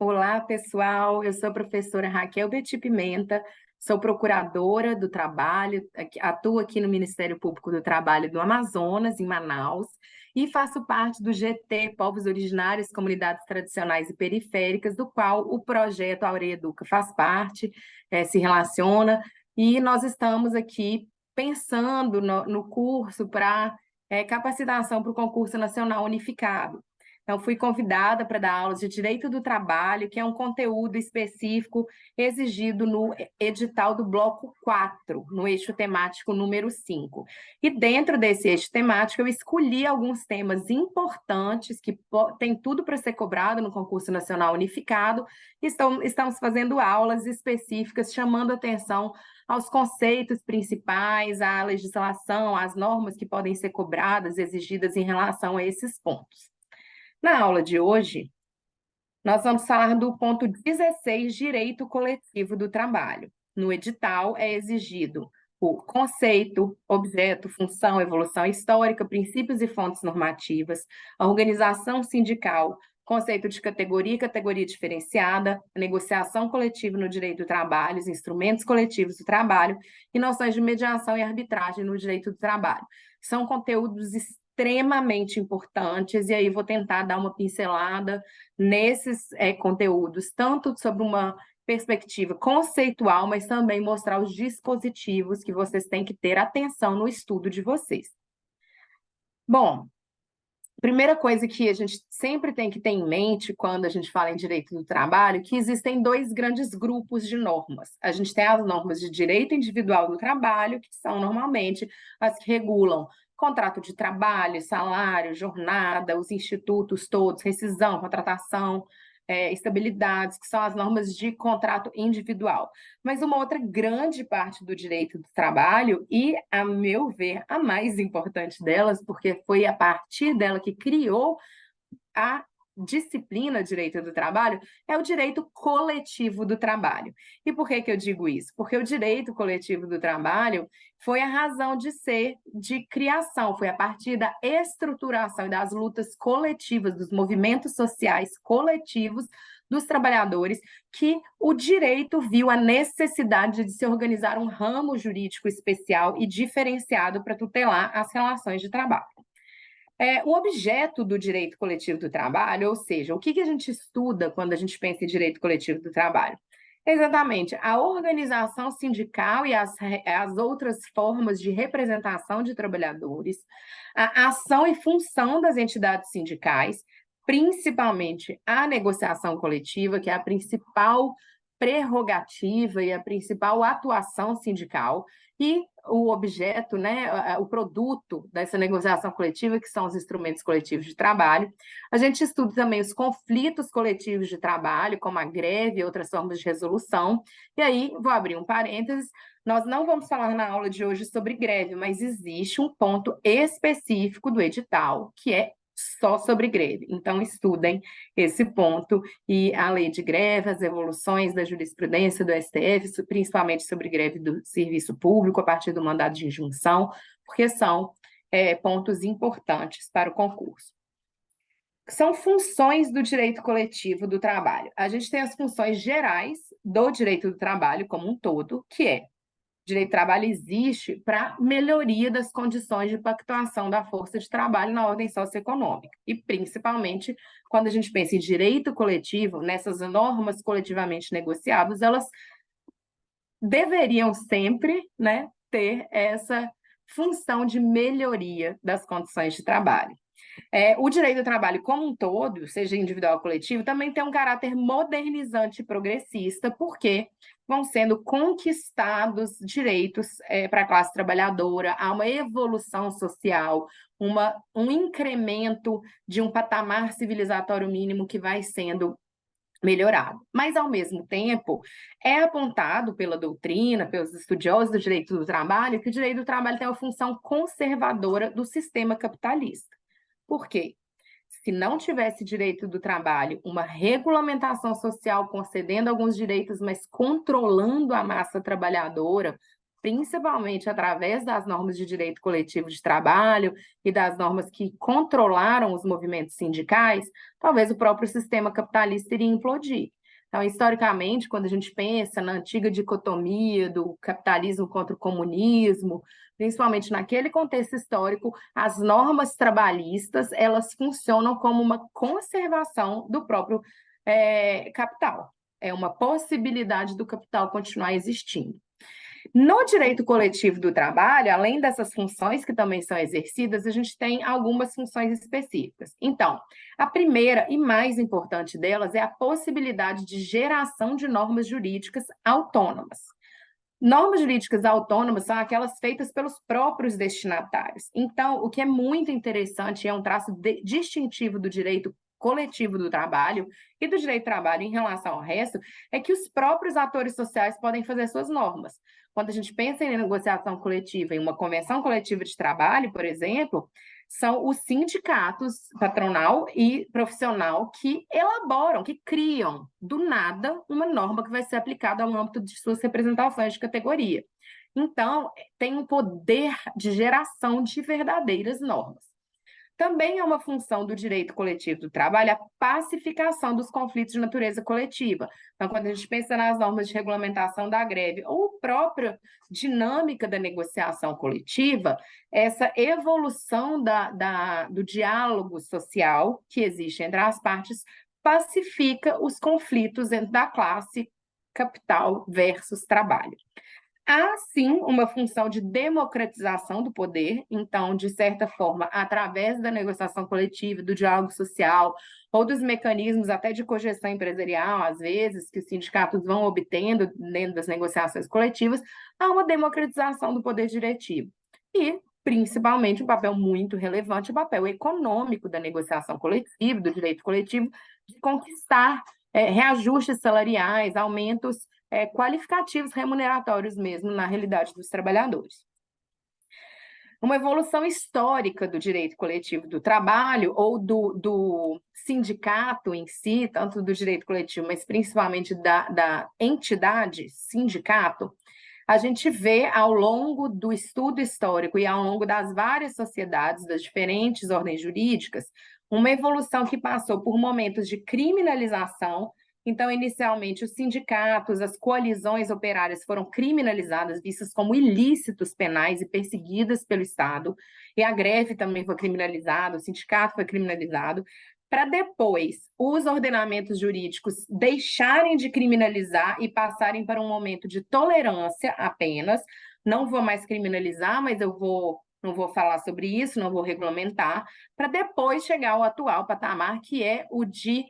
Olá, pessoal. Eu sou a professora Raquel Betty Pimenta, sou procuradora do trabalho, atuo aqui no Ministério Público do Trabalho do Amazonas, em Manaus, e faço parte do GT Povos Originários, Comunidades Tradicionais e Periféricas, do qual o projeto Aurea Educa faz parte, se relaciona, e nós estamos aqui pensando no curso para capacitação para o concurso nacional unificado. Então, fui convidada para dar aulas de Direito do Trabalho, que é um conteúdo específico exigido no edital do Bloco 4, no eixo temático número 5. E dentro desse eixo temático, eu escolhi alguns temas importantes que têm tudo para ser cobrado no concurso nacional unificado. Estamos fazendo aulas específicas, chamando atenção aos conceitos principais, à legislação, às normas que podem ser cobradas, exigidas em relação a esses pontos. Na aula de hoje, nós vamos falar do ponto 16, direito coletivo do trabalho. No edital é exigido o conceito, objeto, função, evolução histórica, princípios e fontes normativas, a organização sindical, conceito de categoria e categoria diferenciada, a negociação coletiva no direito do trabalho, os instrumentos coletivos do trabalho e noções de mediação e arbitragem no direito do trabalho. São conteúdos extremamente importantes, e aí vou tentar dar uma pincelada nesses conteúdos, tanto sobre uma perspectiva conceitual, mas também mostrar os dispositivos que vocês têm que ter atenção no estudo de vocês. Bom, primeira coisa que a gente sempre tem que ter em mente quando a gente fala em direito do trabalho, que existem dois grandes grupos de normas. A gente tem as normas de direito individual do trabalho, que são normalmente as que regulam contrato de trabalho, salário, jornada, os institutos todos, rescisão, contratação, estabilidades, que são as normas de contrato individual. Mas uma outra grande parte do direito do trabalho, e, a meu ver, a mais importante delas, porque foi a partir dela que criou a disciplina direito do trabalho, é o direito coletivo do trabalho. E por que eu digo isso? Porque o direito coletivo do trabalho foi a razão de ser de criação, foi a partir da estruturação e das lutas coletivas, dos movimentos sociais coletivos dos trabalhadores, que o direito viu a necessidade de se organizar um ramo jurídico especial e diferenciado para tutelar as relações de trabalho. O objeto do direito coletivo do trabalho, ou seja, o que a gente estuda quando a gente pensa em direito coletivo do trabalho? Exatamente, a organização sindical e as outras formas de representação de trabalhadores, a ação e função das entidades sindicais, principalmente a negociação coletiva, que é a principal prerrogativa e a principal atuação sindical, e o objeto, né, o produto dessa negociação coletiva, que são os instrumentos coletivos de trabalho. A gente estuda também os conflitos coletivos de trabalho, como a greve e outras formas de resolução. E aí, vou abrir um parênteses, nós não vamos falar na aula de hoje sobre greve, mas existe um ponto específico do edital, que é só sobre greve. Então, estudem esse ponto e a lei de greve, as evoluções da jurisprudência do STF, principalmente sobre greve do serviço público, a partir do mandado de injunção, porque são pontos importantes para o concurso. São funções do direito coletivo do trabalho. A gente tem as funções gerais do direito do trabalho como um todo, que é o direito do trabalho existe para melhoria das condições de pactuação da força de trabalho na ordem socioeconômica. E, principalmente, quando a gente pensa em direito coletivo, nessas normas coletivamente negociadas, elas deveriam sempre, né, ter essa função de melhoria das condições de trabalho. O direito do trabalho como um todo, seja individual ou coletivo, também tem um caráter modernizante e progressista, porque vão sendo conquistados direitos para a classe trabalhadora, há uma evolução social, um incremento de um patamar civilizatório mínimo que vai sendo melhorado. Mas, ao mesmo tempo, é apontado pela doutrina, pelos estudiosos do direito do trabalho, que o direito do trabalho tem uma função conservadora do sistema capitalista. Por quê? Se não tivesse direito do trabalho, uma regulamentação social concedendo alguns direitos, mas controlando a massa trabalhadora, principalmente através das normas de direito coletivo de trabalho e das normas que controlaram os movimentos sindicais, talvez o próprio sistema capitalista iria implodir. Então, historicamente, quando a gente pensa na antiga dicotomia do capitalismo contra o comunismo, principalmente naquele contexto histórico, as normas trabalhistas, elas funcionam como uma conservação do próprio capital. É uma possibilidade do capital continuar existindo. No direito coletivo do trabalho, além dessas funções que também são exercidas, a gente tem algumas funções específicas. Então, a primeira e mais importante delas é a possibilidade de geração de normas jurídicas autônomas. Normas jurídicas autônomas são aquelas feitas pelos próprios destinatários. Então, o que é muito interessante, é um traço distintivo do direito coletivo do trabalho e do direito do trabalho em relação ao resto, é que os próprios atores sociais podem fazer suas normas. Quando a gente pensa em negociação coletiva, em uma convenção coletiva de trabalho, por exemplo, são os sindicatos patronal e profissional que elaboram, que criam, do nada, uma norma que vai ser aplicada ao âmbito de suas representações de categoria. Então, tem um poder de geração de verdadeiras normas. Também é uma função do direito coletivo do trabalho a pacificação dos conflitos de natureza coletiva. Então, quando a gente pensa nas normas de regulamentação da greve ou a própria dinâmica da negociação coletiva, essa evolução do diálogo social que existe entre as partes pacifica os conflitos entre da classe capital versus trabalho. Há, sim, uma função de democratização do poder, então, de certa forma, através da negociação coletiva, do diálogo social, ou dos mecanismos até de cogestão empresarial, às vezes, que os sindicatos vão obtendo dentro das negociações coletivas, há uma democratização do poder diretivo. E, principalmente, um papel muito relevante, o papel econômico da negociação coletiva, do direito coletivo, de conquistar reajustes salariais, aumentos qualificativos remuneratórios mesmo na realidade dos trabalhadores. Uma evolução histórica do direito coletivo do trabalho ou do sindicato em si, tanto do direito coletivo, mas principalmente da entidade sindicato, a gente vê ao longo do estudo histórico e ao longo das várias sociedades, das diferentes ordens jurídicas, uma evolução que passou por momentos de criminalização. Então, inicialmente, os sindicatos, as coalizões operárias foram criminalizadas, vistas como ilícitos penais e perseguidas pelo Estado, e a greve também foi criminalizada, o sindicato foi criminalizado, para depois os ordenamentos jurídicos deixarem de criminalizar e passarem para um momento de tolerância apenas. Não vou mais criminalizar, mas não vou falar sobre isso, não vou regulamentar, para depois chegar ao atual patamar, que é o de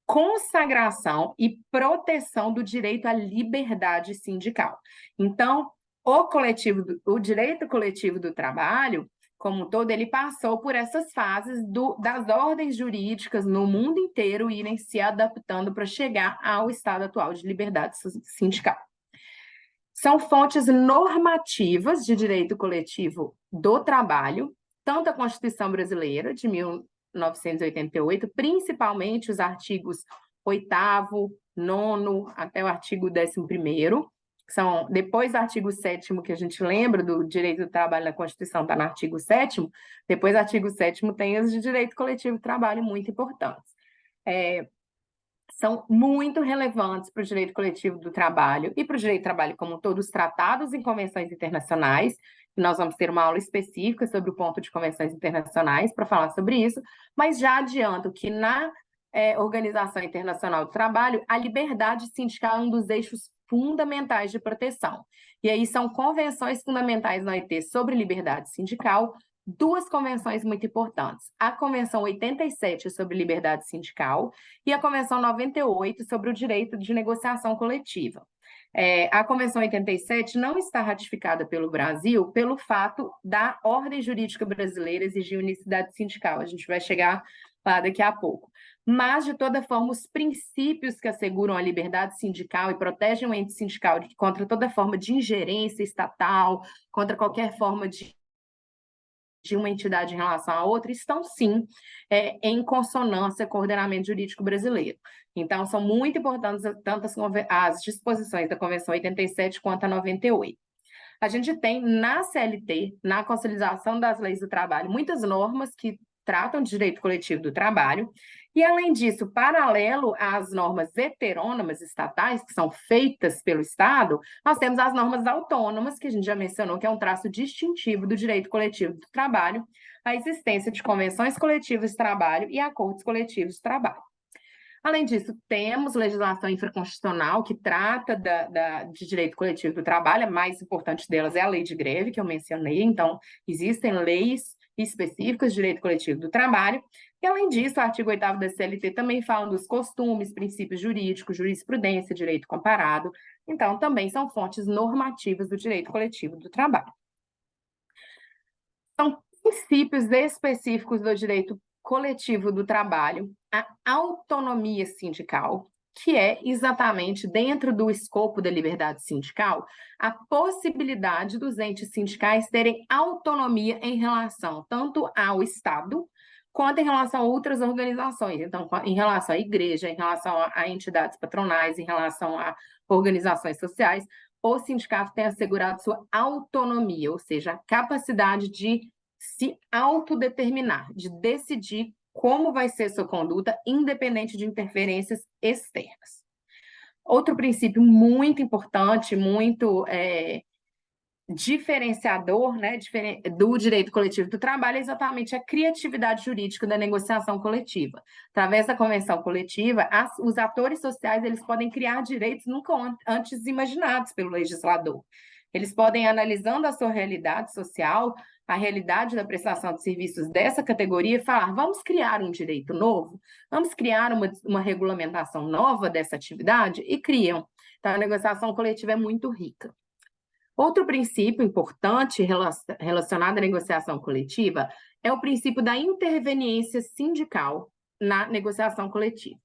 consagração e proteção do direito à liberdade sindical. Então, o direito coletivo do trabalho, como um todo, ele passou por essas fases das ordens jurídicas no mundo inteiro irem se adaptando para chegar ao estado atual de liberdade sindical. São fontes normativas de direito coletivo do trabalho, tanto a Constituição Brasileira, de 1988, principalmente os artigos 8º, 9º, até o artigo 11º, que são, depois do artigo 7º, que a gente lembra do direito do trabalho na Constituição, está no artigo 7º, depois do artigo 7º tem os de direito coletivo do trabalho muito importantes. São muito relevantes para o direito coletivo do trabalho e para o direito do trabalho como um todo, os tratados em convenções internacionais. Nós vamos ter uma aula específica sobre o ponto de convenções internacionais para falar sobre isso, mas já adianto que na Organização Internacional do Trabalho, a liberdade sindical é um dos eixos fundamentais de proteção. E aí são convenções fundamentais na OIT sobre liberdade sindical, duas convenções muito importantes. A Convenção 87 sobre liberdade sindical e a Convenção 98 sobre o direito de negociação coletiva. A Convenção 87 não está ratificada pelo Brasil pelo fato da ordem jurídica brasileira exigir unicidade sindical. A gente vai chegar lá daqui a pouco. Mas, de toda forma, os princípios que asseguram a liberdade sindical e protegem o ente sindical contra toda forma de ingerência estatal, contra qualquer forma de uma entidade em relação à outra, estão sim em consonância com o ordenamento jurídico brasileiro. Então, são muito importantes tanto as disposições da Convenção 87 quanto a 98. A gente tem na CLT, na Consolidação das Leis do Trabalho, muitas normas que tratam de direito coletivo do trabalho, e, além disso, paralelo às normas heterônomas estatais, que são feitas pelo Estado, nós temos as normas autônomas, que a gente já mencionou, que é um traço distintivo do direito coletivo do trabalho, a existência de convenções coletivas de trabalho e acordos coletivos de trabalho. Além disso, temos legislação infraconstitucional que trata de direito coletivo do trabalho, a mais importante delas é a lei de greve, que eu mencionei, então existem leis específicas de direito coletivo do trabalho, e além disso, o artigo 8º da CLT também fala dos costumes, princípios jurídicos, jurisprudência, direito comparado, então também são fontes normativas do direito coletivo do trabalho. São princípios específicos do direito coletivo do trabalho, a autonomia sindical, que é exatamente dentro do escopo da liberdade sindical, a possibilidade dos entes sindicais terem autonomia em relação tanto ao Estado quanto em relação a outras organizações. Então, em relação à igreja, em relação a entidades patronais, em relação a organizações sociais, o sindicato tem assegurado sua autonomia, ou seja, a capacidade de se autodeterminar, de decidir como vai ser sua conduta, independente de interferências externas. Outro princípio muito importante, muito diferenciador, né, do direito coletivo do trabalho é exatamente a criatividade jurídica da negociação coletiva. Através da convenção coletiva, os atores sociais eles podem criar direitos nunca antes imaginados pelo legislador. Eles podem, analisando a sua realidade social, a realidade da prestação de serviços dessa categoria, falar: vamos criar um direito novo? Vamos criar uma regulamentação nova dessa atividade? E criam. Então, a negociação coletiva é muito rica. Outro princípio importante relacionado à negociação coletiva é o princípio da interveniência sindical na negociação coletiva.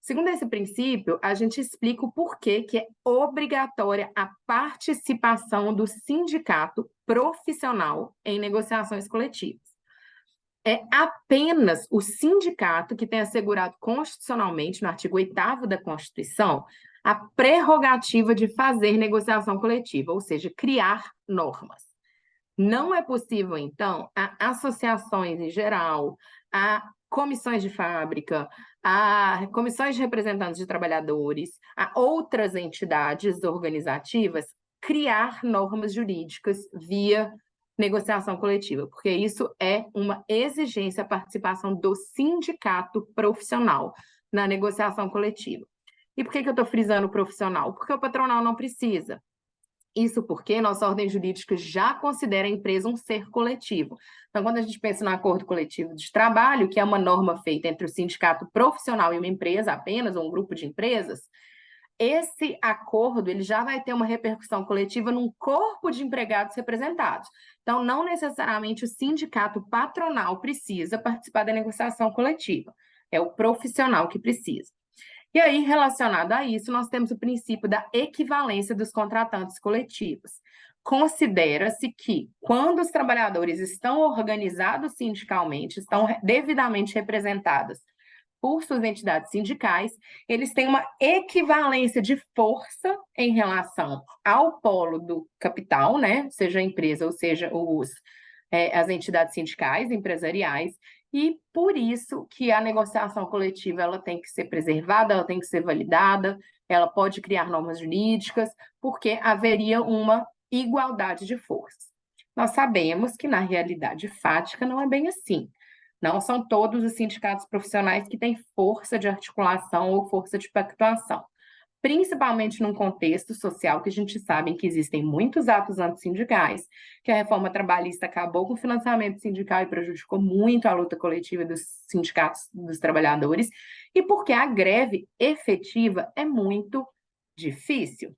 Segundo esse princípio, a gente explica o porquê que é obrigatória a participação do sindicato profissional em negociações coletivas. É apenas o sindicato que tem assegurado constitucionalmente, no artigo 8º da Constituição, a prerrogativa de fazer negociação coletiva, ou seja, criar normas. Não é possível, então, a associações em geral, a comissões de fábrica, a comissões de representantes de trabalhadores, a outras entidades organizativas criar normas jurídicas via negociação coletiva, porque isso é uma exigência a participação do sindicato profissional na negociação coletiva. E por que eu estou frisando o profissional? Porque o patronal não precisa. Isso porque nossa ordem jurídica já considera a empresa um ser coletivo. Então, quando a gente pensa no acordo coletivo de trabalho, que é uma norma feita entre o sindicato profissional e uma empresa apenas, ou um grupo de empresas, esse acordo ele já vai ter uma repercussão coletiva num corpo de empregados representados. Então, não necessariamente o sindicato patronal precisa participar da negociação coletiva. É o profissional que precisa. E aí, relacionado a isso, nós temos o princípio da equivalência dos contratantes coletivos. Considera-se que, quando os trabalhadores estão organizados sindicalmente, estão devidamente representados por suas entidades sindicais, eles têm uma equivalência de força em relação ao polo do capital, né? Seja a empresa ou seja as entidades sindicais, empresariais, e por isso que a negociação coletiva ela tem que ser preservada, ela tem que ser validada, ela pode criar normas jurídicas, porque haveria uma igualdade de forças. Nós sabemos que na realidade fática não é bem assim. Não são todos os sindicatos profissionais que têm força de articulação ou força de pactuação, principalmente num contexto social que a gente sabe que existem muitos atos antissindicais, que a reforma trabalhista acabou com o financiamento sindical e prejudicou muito a luta coletiva dos sindicatos dos trabalhadores, e porque a greve efetiva é muito difícil.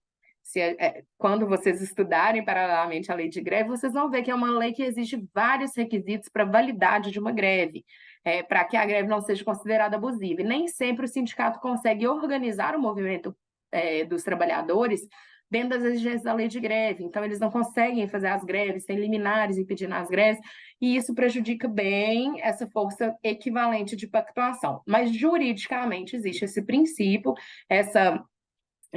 Quando vocês estudarem paralelamente a lei de greve, vocês vão ver que é uma lei que exige vários requisitos para a validade de uma greve, para que a greve não seja considerada abusiva. E nem sempre o sindicato consegue organizar o movimento dos trabalhadores dentro das exigências da lei de greve. Então, eles não conseguem fazer as greves, tem liminares impedindo as greves, e isso prejudica bem essa força equivalente de pactuação. Mas, juridicamente, existe esse princípio, essa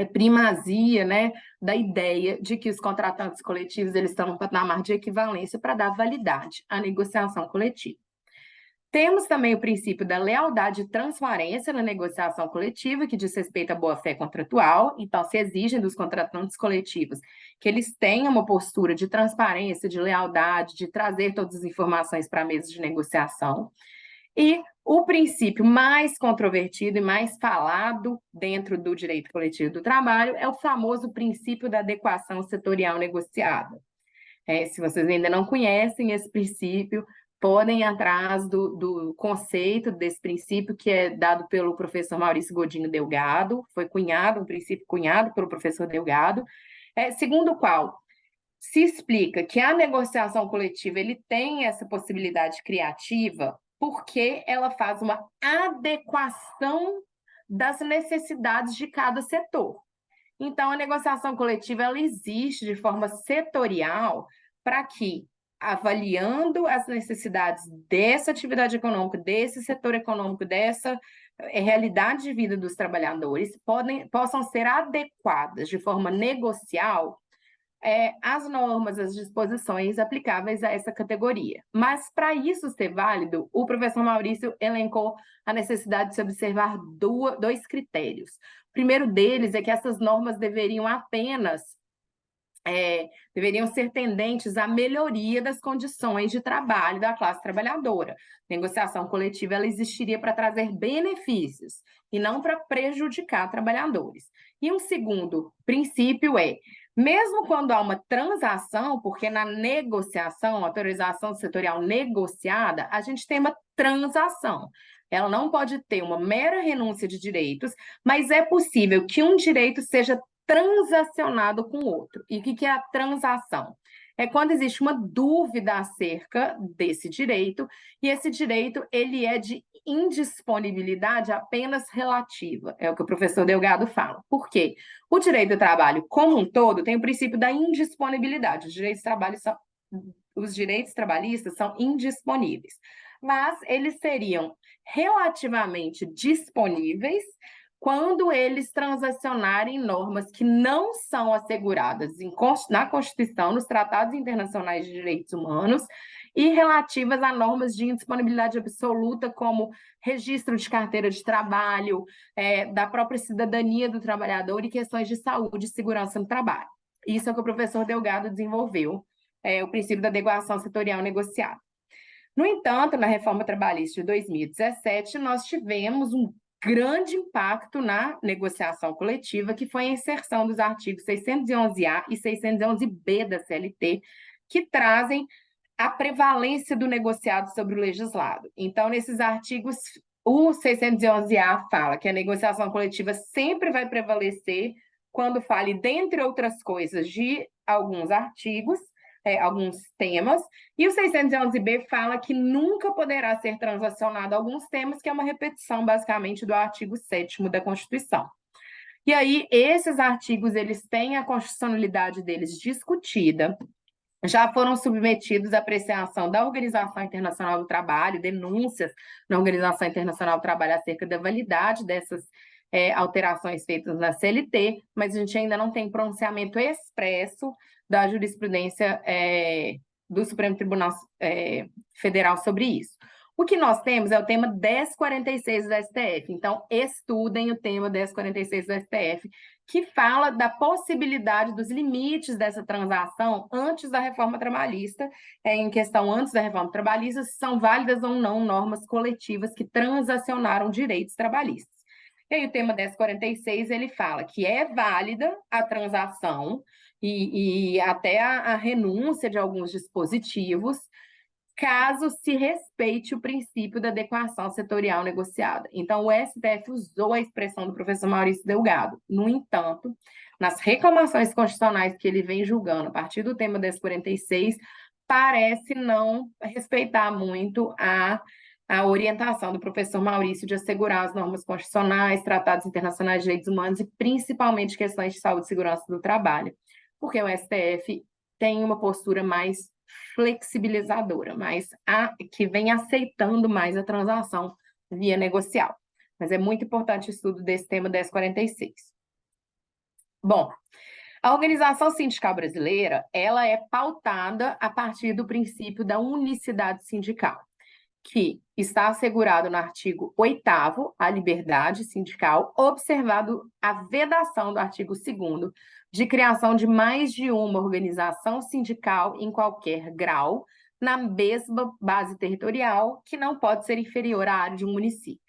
primazia, né, da ideia de que os contratantes coletivos eles estão no patamar de equivalência para dar validade à negociação coletiva. Temos também o princípio da lealdade e transparência na negociação coletiva, que diz respeito à boa-fé contratual. Então, se exigem dos contratantes coletivos que eles tenham uma postura de transparência, de lealdade, de trazer todas as informações para a mesa de negociação. E o princípio mais controvertido e mais falado dentro do direito coletivo do trabalho é o famoso princípio da adequação setorial negociada. Se vocês ainda não conhecem esse princípio, podem ir atrás do conceito desse princípio que é dado pelo professor Maurício Godinho Delgado, foi cunhado, um princípio cunhado pelo professor Delgado, segundo o qual se explica que a negociação coletiva ele tem essa possibilidade criativa porque ela faz uma adequação das necessidades de cada setor. Então, a negociação coletiva ela existe de forma setorial para que, avaliando as necessidades dessa atividade econômica, desse setor econômico, dessa realidade de vida dos trabalhadores, possam ser adequadas de forma negocial as normas, as disposições aplicáveis a essa categoria. Mas, para isso ser válido, o professor Maurício elencou a necessidade de se observar dois critérios. O primeiro deles é que essas normas deveriam ser tendentes à melhoria das condições de trabalho da classe trabalhadora. A negociação coletiva ela existiria para trazer benefícios e não para prejudicar trabalhadores. E um segundo princípio mesmo quando há uma transação, porque na negociação, autorização setorial negociada, a gente tem uma transação. Ela não pode ter uma mera renúncia de direitos, mas é possível que um direito seja transacionado com outro. E o que é a transação? É quando existe uma dúvida acerca desse direito, e esse direito ele é de indisponibilidade apenas relativa. É o que o professor Delgado fala. Por quê? O direito do trabalho, como um todo, tem o princípio da indisponibilidade. Os direitos trabalhistas são indisponíveis, mas eles seriam relativamente disponíveis quando eles transacionarem normas que não são asseguradas na Constituição, nos tratados internacionais de direitos humanos, e relativas a normas de indisponibilidade absoluta, como registro de carteira de trabalho, da própria cidadania do trabalhador e questões de saúde e segurança no trabalho. Isso é o que o professor Delgado desenvolveu, o princípio da adequação setorial negociada. No entanto, na reforma trabalhista de 2017, nós tivemos um grande impacto na negociação coletiva, que foi a inserção dos artigos 611-A e 611-B da CLT, que trazem a prevalência do negociado sobre o legislado. Então, nesses artigos, o 611-A fala que a negociação coletiva sempre vai prevalecer quando fale, dentre outras coisas, de alguns artigos, alguns temas, e o 611-B fala que nunca poderá ser transacionado alguns temas, que é uma repetição, basicamente, do artigo 7º da Constituição. E aí, esses artigos, eles têm a constitucionalidade deles discutida, já foram submetidos à apreciação da Organização Internacional do Trabalho, denúncias na Organização Internacional do Trabalho acerca da validade dessas alterações feitas na CLT, mas a gente ainda não tem pronunciamento expresso da jurisprudência do Supremo Tribunal Federal sobre isso. O que nós temos é o tema 1046 do STF. Então, estudem o tema 1046 do STF, que fala da possibilidade dos limites dessa transação antes da reforma trabalhista, em questão antes da reforma trabalhista, se são válidas ou não normas coletivas que transacionaram direitos trabalhistas. E aí o tema 1046, ele fala que é válida a transação e até a renúncia de alguns dispositivos, caso se respeite o princípio da adequação setorial negociada. Então, o STF usou a expressão do professor Maurício Delgado. No entanto, nas reclamações constitucionais que ele vem julgando a partir do tema 1046, parece não respeitar muito a orientação do professor Maurício de assegurar as normas constitucionais, tratados internacionais de direitos humanos e principalmente questões de saúde e segurança do trabalho, porque o STF tem uma postura mais flexibilizadora, mas que vem aceitando mais a transação via negocial. Mas é muito importante o estudo desse tema 1046. Bom, a organização sindical brasileira, ela é pautada a partir do princípio da unicidade sindical, que está assegurado no artigo 8º, a liberdade sindical, observado a vedação do artigo 2º de criação de mais de uma organização sindical em qualquer grau, na mesma base territorial, que não pode ser inferior à área de um município.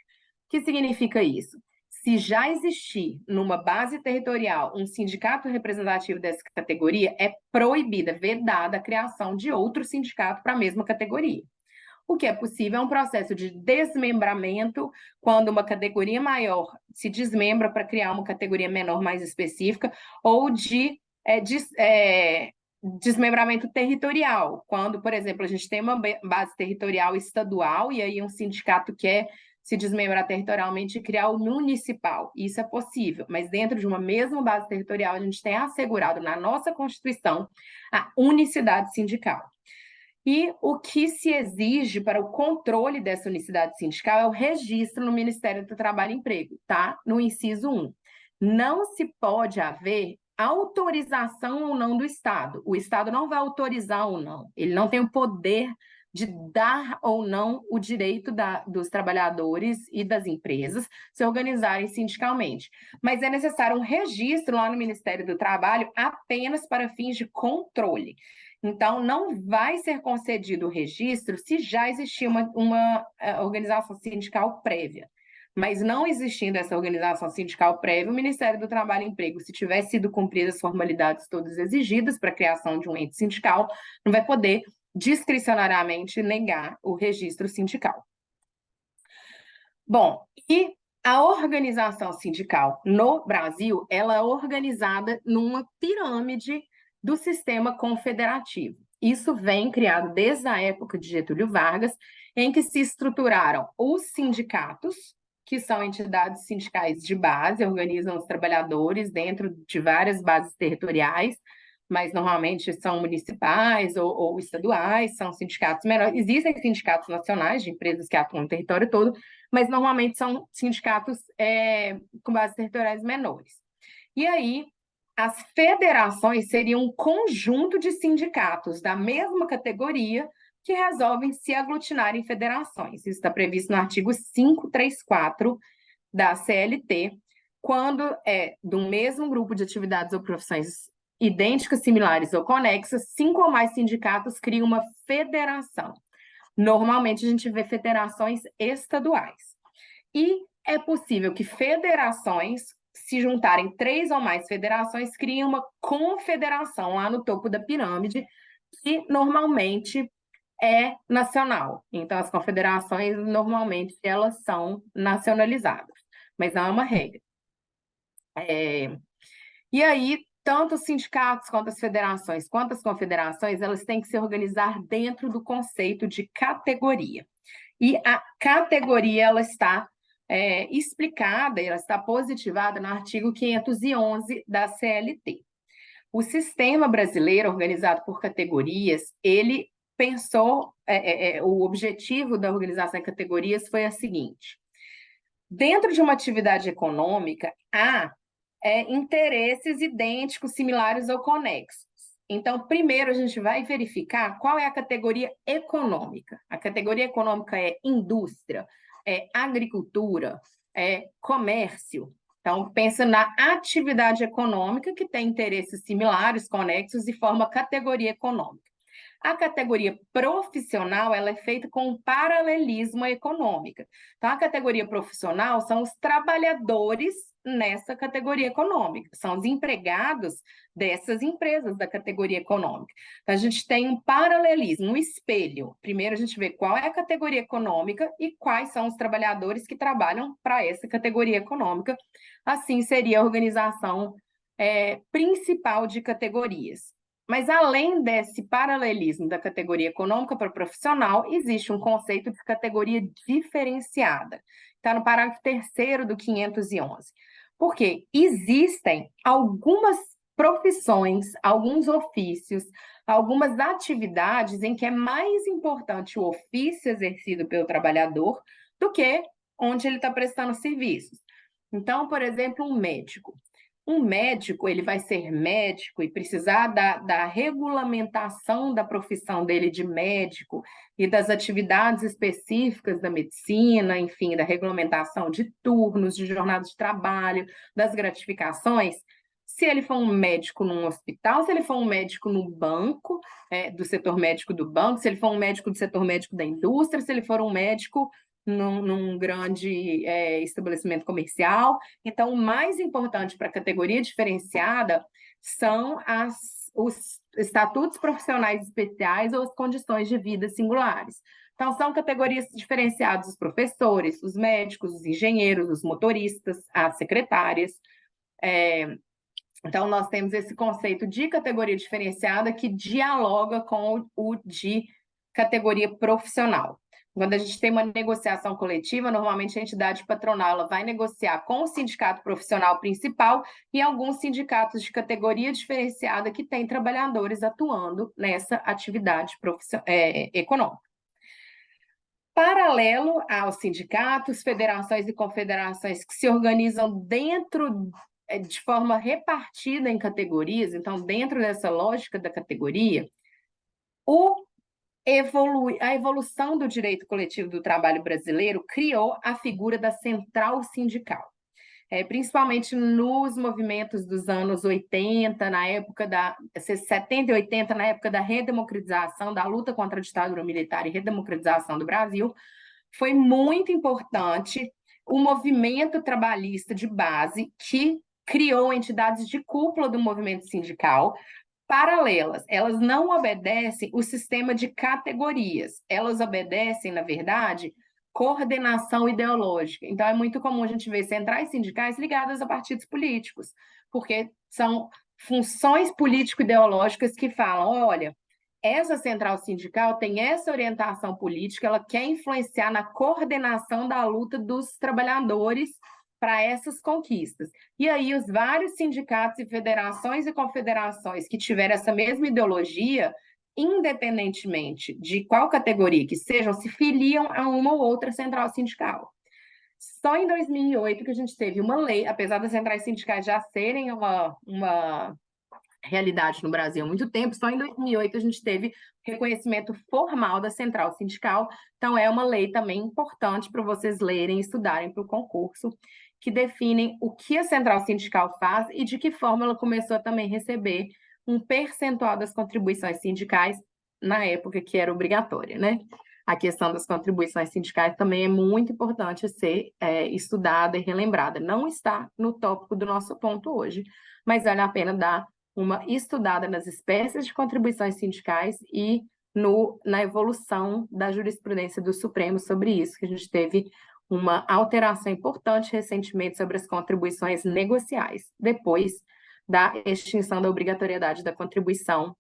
O que significa isso? Se já existir numa base territorial um sindicato representativo dessa categoria, é proibida, vedada a criação de outro sindicato para a mesma categoria. O que é possível é um processo de desmembramento, quando uma categoria maior se desmembra para criar uma categoria menor mais específica, ou de desmembramento territorial, quando, por exemplo, a gente tem uma base territorial estadual e aí um sindicato quer se desmembrar territorialmente e criar o municipal. Isso é possível, mas dentro de uma mesma base territorial, a gente tem assegurado na nossa Constituição a unicidade sindical. E o que se exige para o controle dessa unicidade sindical é o registro no Ministério do Trabalho e Emprego, tá? No inciso 1. Não se pode haver autorização ou não do Estado. O Estado não vai autorizar ou não. Ele não tem o poder de dar ou não o direito dos trabalhadores e das empresas se organizarem sindicalmente. Mas é necessário um registro lá no Ministério do Trabalho apenas para fins de controle. Então, não vai ser concedido o registro se já existir uma organização sindical prévia. Mas não existindo essa organização sindical prévia, o Ministério do Trabalho e Emprego, se tiver sido cumpridas as formalidades todas exigidas para a criação de um ente sindical, não vai poder discricionariamente negar o registro sindical. Bom, e a organização sindical no Brasil, ela é organizada numa pirâmide do sistema confederativo. Isso vem criado desde a época de Getúlio Vargas, em que se estruturaram os sindicatos, que são entidades sindicais de base, organizam os trabalhadores dentro de várias bases territoriais, mas normalmente são municipais ou estaduais, são sindicatos menores. Existem sindicatos nacionais de empresas que atuam no território todo, mas normalmente são sindicatos com bases territoriais menores. E aí, as federações seriam um conjunto de sindicatos da mesma categoria que resolvem se aglutinar em federações. Isso está previsto no artigo 534 da CLT, quando é do mesmo grupo de atividades ou profissões idênticas, similares ou conexas, 5 ou mais sindicatos criam uma federação. Normalmente, a gente vê federações estaduais. E é possível que federações, se juntarem 3 ou mais federações, criem uma confederação lá no topo da pirâmide, que normalmente é nacional. Então, as confederações, normalmente, elas são nacionalizadas, mas não é uma regra. E aí, tanto os sindicatos, quanto as federações, quanto as confederações, elas têm que se organizar dentro do conceito de categoria. E a categoria, ela está explicada, ela está positivada no artigo 511 da CLT. O sistema brasileiro, organizado por categorias, ele pensou, o objetivo da organização em categorias foi a seguinte: dentro de uma atividade econômica, há interesses idênticos, similares ou conexos. Então, primeiro a gente vai verificar qual é a categoria econômica. A categoria econômica é indústria, é agricultura, é comércio. Então, pensa na atividade econômica que tem interesses similares, conexos e forma categoria econômica. A categoria profissional, ela é feita com um paralelismo econômica. Então, a categoria profissional são os trabalhadores nessa categoria econômica, são os empregados dessas empresas da categoria econômica. Então, a gente tem um paralelismo, um espelho. Primeiro, a gente vê qual é a categoria econômica e quais são os trabalhadores que trabalham para essa categoria econômica. Assim, seria a organização principal de categorias. Mas, além desse paralelismo da categoria econômica para o profissional, existe um conceito de categoria diferenciada. Está no parágrafo 3º do 511. Porque existem algumas profissões, alguns ofícios, algumas atividades em que é mais importante o ofício exercido pelo trabalhador do que onde ele está prestando serviços. Então, por exemplo, um médico. Um médico, ele vai ser médico e precisar da regulamentação da profissão dele de médico e das atividades específicas da medicina, enfim, da regulamentação de turnos, de jornadas de trabalho, das gratificações. Se ele for um médico num hospital, se ele for um médico no banco, do setor médico do banco, se ele for um médico do setor médico da indústria, se ele for um médico num grande estabelecimento comercial. Então, o mais importante para a categoria diferenciada são os estatutos profissionais especiais ou as condições de vida singulares. Então, são categorias diferenciadas os professores, os médicos, os engenheiros, os motoristas, as secretárias. Então, nós temos esse conceito de categoria diferenciada que dialoga com o de categoria profissional. Quando a gente tem uma negociação coletiva, normalmente a entidade patronal ela vai negociar com o sindicato profissional principal e alguns sindicatos de categoria diferenciada que têm trabalhadores atuando nessa atividade econômica. Paralelo aos sindicatos, federações e confederações que se organizam dentro de forma repartida em categorias, então, dentro dessa lógica da categoria, a evolução do direito coletivo do trabalho brasileiro criou a figura da central sindical. Principalmente nos movimentos dos anos 80, na época 70 e 80, na época da redemocratização, da luta contra a ditadura militar e redemocratização do Brasil, foi muito importante o movimento trabalhista de base que criou entidades de cúpula do movimento sindical paralelas. Elas não obedecem o sistema de categorias, elas obedecem, na verdade, coordenação ideológica. Então, é muito comum a gente ver centrais sindicais ligadas a partidos políticos, porque são funções político-ideológicas que falam, olha, essa central sindical tem essa orientação política, ela quer influenciar na coordenação da luta dos trabalhadores para essas conquistas. E aí, os vários sindicatos e federações e confederações que tiveram essa mesma ideologia, independentemente de qual categoria que sejam, se filiam a uma ou outra central sindical. Só em 2008 que a gente teve uma lei, apesar das centrais sindicais já serem uma realidade no Brasil há muito tempo, só em 2008 a gente teve reconhecimento formal da central sindical, então é uma lei também importante para vocês lerem e estudarem para o concurso, que definem o que a central sindical faz e de que forma ela começou a também receber um percentual das contribuições sindicais na época que era obrigatória, né? A questão das contribuições sindicais também é muito importante ser estudada e relembrada. Não está no tópico do nosso ponto hoje, mas vale a pena dar uma estudada nas espécies de contribuições sindicais e na evolução da jurisprudência do Supremo sobre isso, que a gente teve uma alteração importante recentemente sobre as contribuições negociais, depois da extinção da obrigatoriedade da contribuição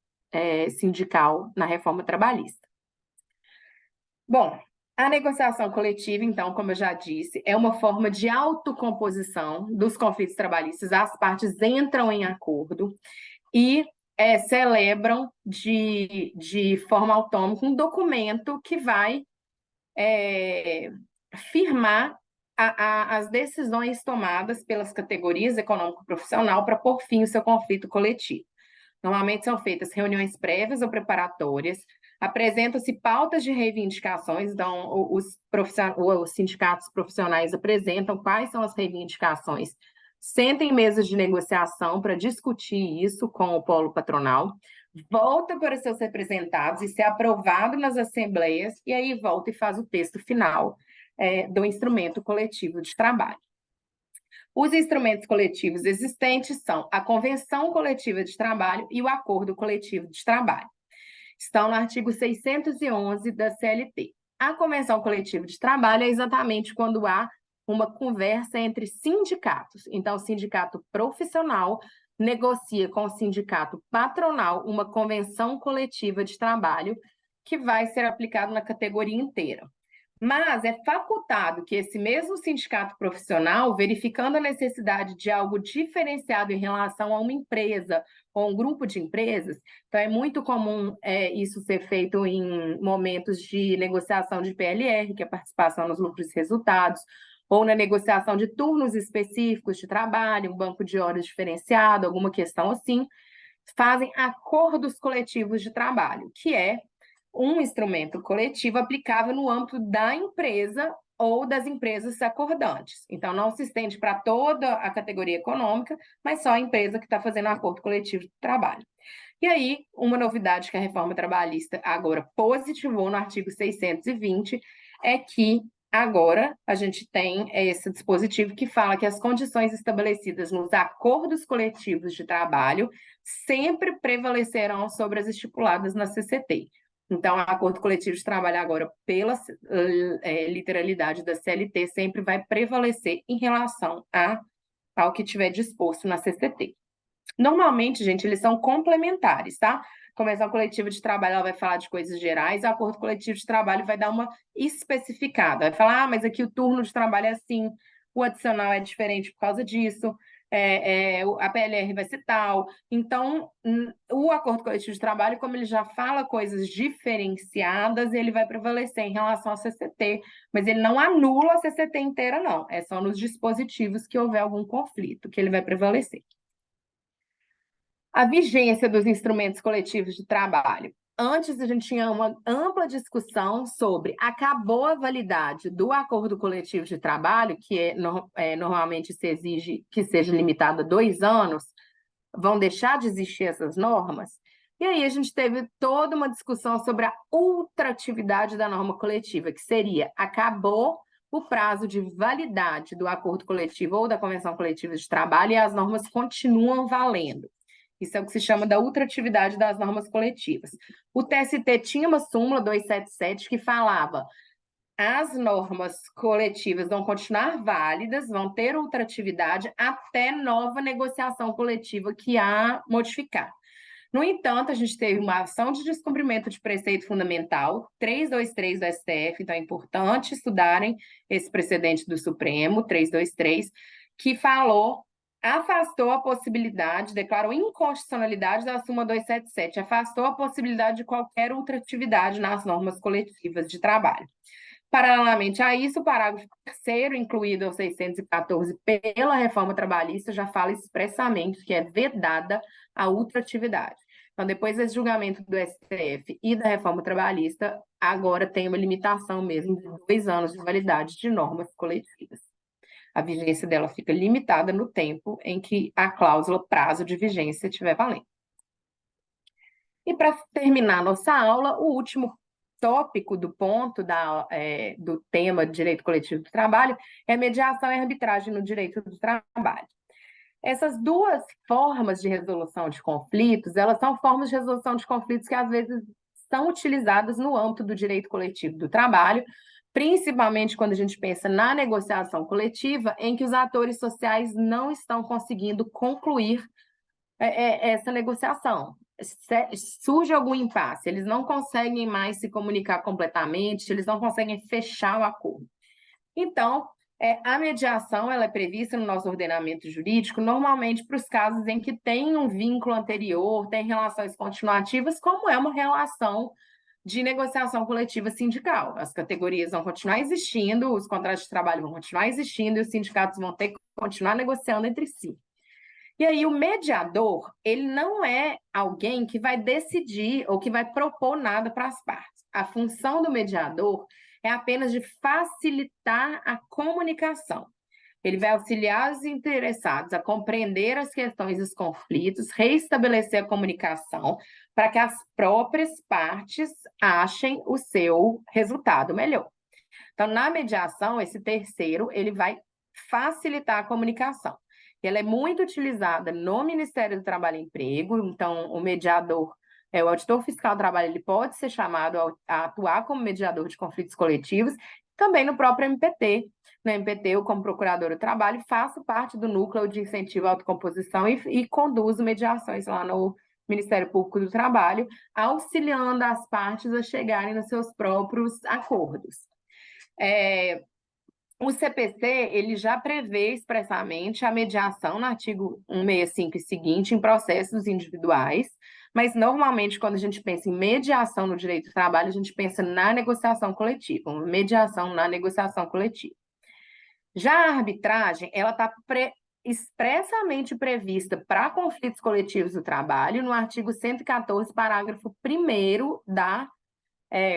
sindical na reforma trabalhista. Bom, a negociação coletiva, então, como eu já disse, é uma forma de autocomposição dos conflitos trabalhistas. As partes entram em acordo e celebram de forma autônoma um documento que vai firmar as decisões tomadas pelas categorias econômico-profissional para pôr fim ao seu conflito coletivo. Normalmente são feitas reuniões prévias ou preparatórias, apresentam-se pautas de reivindicações, então os sindicatos profissionais apresentam quais são as reivindicações, sentem em mesas de negociação para discutir isso com o polo patronal, volta para seus representados, isso é aprovado nas assembleias, e aí volta e faz o texto final do instrumento coletivo de trabalho. Os instrumentos coletivos existentes são a Convenção Coletiva de Trabalho e o Acordo Coletivo de Trabalho. Estão no artigo 611 da CLT. A Convenção Coletiva de Trabalho é exatamente quando há uma conversa entre sindicatos. Então, o sindicato profissional negocia com o sindicato patronal uma convenção coletiva de trabalho que vai ser aplicada na categoria inteira. Mas é facultado que esse mesmo sindicato profissional, verificando a necessidade de algo diferenciado em relação a uma empresa ou um grupo de empresas, então é muito comum isso ser feito em momentos de negociação de PLR, que é participação nos lucros e resultados, ou na negociação de turnos específicos de trabalho, um banco de horas diferenciado, alguma questão assim, fazem acordos coletivos de trabalho, que é um instrumento coletivo aplicável no âmbito da empresa ou das empresas acordantes. Então, não se estende para toda a categoria econômica, mas só a empresa que está fazendo um acordo coletivo de trabalho. E aí, uma novidade que a reforma trabalhista agora positivou no artigo 620 é que agora a gente tem esse dispositivo que fala que as condições estabelecidas nos acordos coletivos de trabalho sempre prevalecerão sobre as estipuladas na CCT. Então, o acordo coletivo de trabalho agora, pela literalidade da CLT, sempre vai prevalecer em relação ao que tiver disposto na CCT. Normalmente, gente, eles são complementares, tá? Convenção coletiva de trabalho, ela vai falar de coisas gerais, o acordo coletivo de trabalho vai dar uma especificada, vai falar, mas aqui o turno de trabalho é assim, o adicional é diferente por causa disso, a PLR vai ser tal. Então, o acordo coletivo de trabalho, como ele já fala coisas diferenciadas, ele vai prevalecer em relação à CCT, mas ele não anula a CCT inteira, não. É só nos dispositivos que houver algum conflito que ele vai prevalecer. A vigência dos instrumentos coletivos de trabalho. Antes, a gente tinha uma ampla discussão sobre acabou a validade do acordo coletivo de trabalho, que normalmente se exige que seja limitado a 2 anos, vão deixar de existir essas normas? E aí a gente teve toda uma discussão sobre a ultratividade da norma coletiva, que seria acabou o prazo de validade do acordo coletivo ou da convenção coletiva de trabalho e as normas continuam valendo. Isso é o que se chama da ultratividade das normas coletivas. O TST tinha uma súmula 277 que falava as normas coletivas vão continuar válidas, vão ter ultratividade até nova negociação coletiva que a modificar. No entanto, a gente teve uma ação de descumprimento de preceito fundamental, 323 do STF, então é importante estudarem esse precedente do Supremo, 323, que afastou a possibilidade, declarou inconstitucionalidade da súmula 277, afastou a possibilidade de qualquer ultratividade nas normas coletivas de trabalho. Paralelamente a isso, o parágrafo 3º, incluído ao 614 pela reforma trabalhista, já fala expressamente que é vedada a ultratividade. Então, depois desse julgamento do STF e da reforma trabalhista, agora tem uma limitação mesmo de 2 anos de validade de normas coletivas. A vigência dela fica limitada no tempo em que a cláusula prazo de vigência estiver valendo. E para terminar nossa aula, o último tópico do ponto do tema de direito coletivo do trabalho é mediação e arbitragem no direito do trabalho. Essas duas formas de resolução de conflitos, elas são formas de resolução de conflitos que às vezes são utilizadas no âmbito do direito coletivo do trabalho, principalmente quando a gente pensa na negociação coletiva, em que os atores sociais não estão conseguindo concluir essa negociação. Surge algum impasse, eles não conseguem mais se comunicar completamente, eles não conseguem fechar o acordo. Então, a mediação ela é prevista no nosso ordenamento jurídico, normalmente para os casos em que tem um vínculo anterior, tem relações continuativas, como é uma relação de negociação coletiva sindical. As categorias vão continuar existindo, os contratos de trabalho vão continuar existindo e os sindicatos vão ter que continuar negociando entre si. E aí o mediador, ele não é alguém que vai decidir ou que vai propor nada para as partes. A função do mediador é apenas de facilitar a comunicação. Ele vai auxiliar os interessados a compreender as questões e os conflitos, reestabelecer a comunicação para que as próprias partes achem o seu resultado melhor. Então, na mediação, esse terceiro, ele vai facilitar a comunicação. Ela é muito utilizada no Ministério do Trabalho e Emprego, então o mediador, o auditor fiscal do trabalho, ele pode ser chamado a atuar como mediador de conflitos coletivos, também no próprio MPT. No MPT, eu, como procuradora do trabalho, faço parte do núcleo de incentivo à autocomposição e conduzo mediações lá no Ministério Público do Trabalho, auxiliando as partes a chegarem nos seus próprios acordos. O CPC, ele já prevê expressamente a mediação no artigo 165 e seguinte em processos individuais, mas normalmente quando a gente pensa em mediação no direito do trabalho, a gente pensa na negociação coletiva, uma mediação na negociação coletiva. Já a arbitragem, ela está expressamente prevista para conflitos coletivos do trabalho no artigo 114, parágrafo 1º da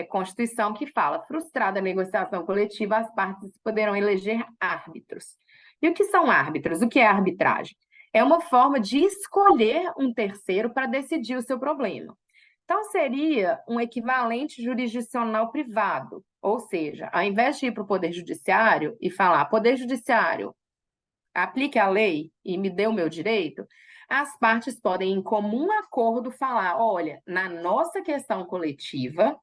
Constituição, que fala: frustrada a negociação coletiva, as partes poderão eleger árbitros. E o que são árbitros? O que é arbitragem? É uma forma de escolher um terceiro para decidir o seu problema. Então, seria um equivalente jurisdicional privado, ou seja, ao invés de ir para o Poder Judiciário e falar: Poder Judiciário, aplique a lei e me dê o meu direito, as partes podem, em comum acordo, falar: olha, na nossa questão coletiva,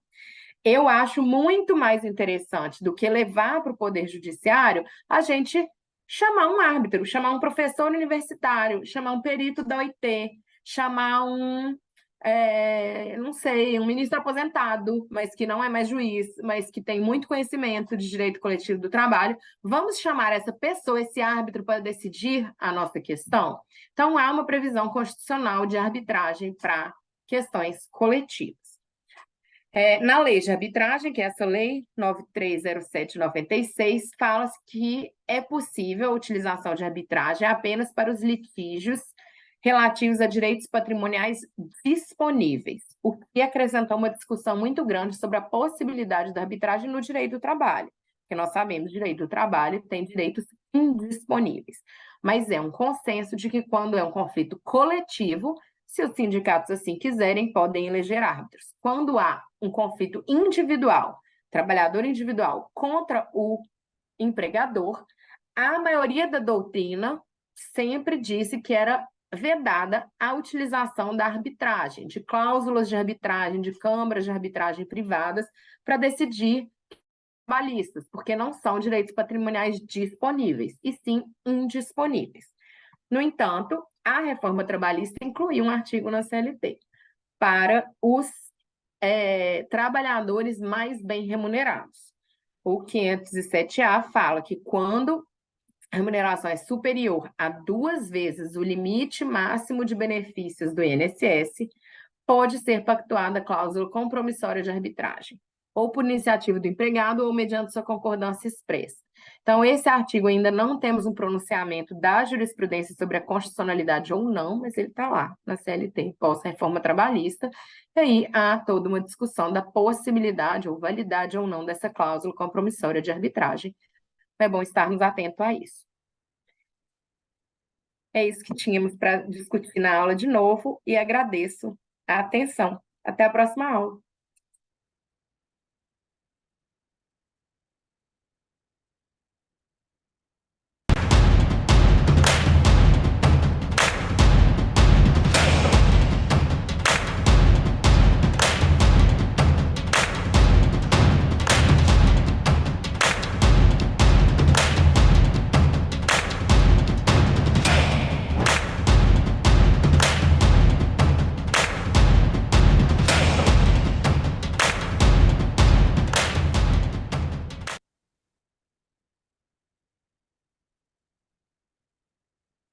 eu acho muito mais interessante do que levar para o Poder Judiciário a gente chamar um árbitro, chamar um professor universitário, chamar um perito da OIT, chamar não sei, um ministro aposentado, mas que não é mais juiz, mas que tem muito conhecimento de direito coletivo do trabalho. Vamos chamar essa pessoa, esse árbitro, para decidir a nossa questão? Então, há uma previsão constitucional de arbitragem para questões coletivas. Na lei de arbitragem, que é essa lei 9307/96, fala que é possível a utilização de arbitragem apenas para os litígios relativos a direitos patrimoniais disponíveis, o que acrescentou uma discussão muito grande sobre a possibilidade da arbitragem no direito do trabalho, porque nós sabemos que o direito do trabalho tem direitos indisponíveis, mas é um consenso de que quando é um conflito coletivo, se os sindicatos assim quiserem, podem eleger árbitros. Quando há um conflito individual, trabalhador individual contra o empregador, a maioria da doutrina sempre disse que era vedada a utilização da arbitragem, de cláusulas de arbitragem, de câmaras de arbitragem privadas, para decidir trabalhistas, porque não são direitos patrimoniais disponíveis, e sim indisponíveis. No entanto, a reforma trabalhista incluiu um artigo na CLT para os trabalhadores mais bem remunerados. O 507A fala que quando a remuneração é superior a 2 vezes o limite máximo de benefícios do INSS, pode ser pactuada a cláusula compromissória de arbitragem, ou por iniciativa do empregado ou mediante sua concordância expressa. Então, esse artigo ainda não temos um pronunciamento da jurisprudência sobre a constitucionalidade ou não, mas ele está lá na CLT, pós-reforma trabalhista, e aí há toda uma discussão da possibilidade ou validade ou não dessa cláusula compromissória de arbitragem. É bom estarmos atentos a isso. É isso que tínhamos para discutir na aula de novo e agradeço a atenção. Até a próxima aula.